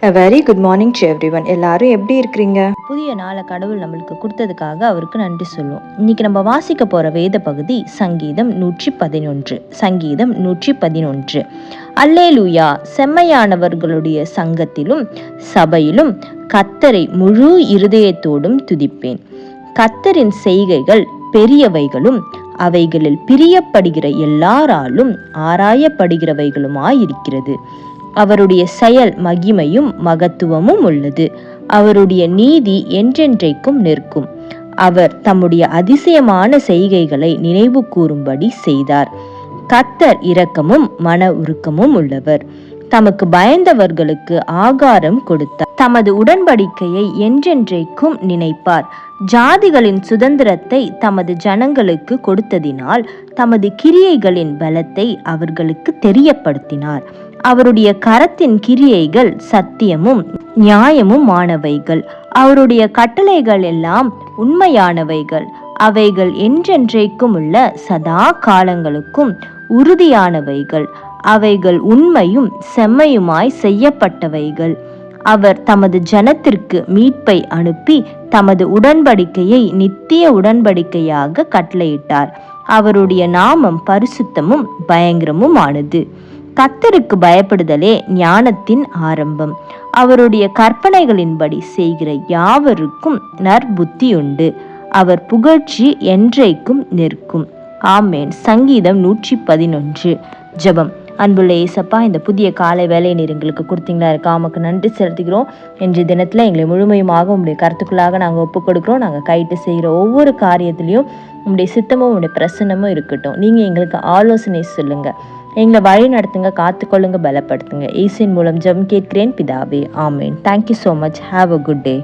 A very good morning to everyone. எல்லாரும் எப்படி இருக்கிறீங்க? புதிய நாளை கடவுள் நம்மளுக்கு கொடுத்ததுக்காக அவருக்கு நன்றி சொல்லுவோம். இன்னைக்கு நம்ம வாசிக்க போற வேத பகுதி சங்கீதம் 111. அல்லேலூயா. செம்மையானவர்களுடைய சங்கத்திலும் சபையிலும் கர்த்தரை முழு இருதயத்தோடும் துதிப்பேன். கர்த்தரின் செய்கைகள் பெரியவைகளும் அவைகளில் பிரியப்படுகிற எல்லாராலும் ஆராயப்படுகிறவைகளுமாயிருக்கிறது. அவருடைய செயல் மகிமையும் மகத்துவமும் உள்ளது. அவருடைய நீதி என்றென்றைக்கும் நிற்கும். அவர் தம்முடைய அதிசயமான செய்கைகளை நினைவு கூறும்படி செய்தார். கர்த்தர் இரக்கமும் மன உருக்கமும் உள்ளவர். தமக்கு பயந்தவர்களுக்கு ஆகாரம் கொடுத்தார். தமது உடன்படிக்கையை என்றென்றைக்கும் நினைப்பார். ஜாதிகளின் சுதந்திரத்தை தமது ஜனங்களுக்கு கொடுத்ததினால் தமது கிரியைகளின் பலத்தை அவர்களுக்கு தெரியப்படுத்தினார். அவருடைய கரத்தின் கிரியைகள் சத்தியமும் நியாயமும் ஆனவைகள். அவருடைய கட்டளைகள் எல்லாம் உண்மையானவைகள். அவைகள் என்றென்றைக்கும் உள்ள சதா காலங்களுக்கும் உறுதியானவைகள். அவைகள் உண்மையும் செம்மையுமாய் செய்யப்பட்டவைகள். அவர் தமது ஜனத்திற்கு மீட்பை அனுப்பி தமது உடன்படிக்கையை நித்திய உடன்படிக்கையாக கட்டளையிட்டார். அவருடைய நாமம் பரிசுத்தமும் பயங்கரமும் ஆனது. கர்த்தருக்கு பயப்படுதலே ஞானத்தின் ஆரம்பம். அவருடைய கற்பனைகளின்படி செய்கிற யாவருக்கும் நற்புத்தியுண்டு. அவர் புகழ்ச்சி என்றைக்கும் நிற்கும். ஆமேன். சங்கீதம் 111. ஜெபம். அன்புள்ள ஏசப்பா, இந்த புதிய காலை வேலையை நீர் எங்களுக்கு கொடுத்தீங்களா இருக்கா? நமக்கு நன்றி செலுத்துகிறோம். இன்றைய தினத்தில் எங்களை முழுமையுமாக உங்களுடைய கருத்துக்களாக நாங்கள் ஒப்புக் கொடுக்குறோம். நாங்கள் கைட்டு செய்கிற ஒவ்வொரு காரியத்திலையும் உங்களுடைய சித்தமும் உங்களுடைய பிரசன்னமும் இருக்கட்டும். நீங்கள் எங்களுக்கு ஆலோசனை சொல்லுங்கள், எங்களை வழி நடத்துங்க, காத்துக்கொள்ளுங்க, பலப்படுத்துங்க. இயேசுவின் மூலம் ஜெபம் கேட்கிறேன் பிதாவே. ஆமேன். Thank you so much. Have a good day.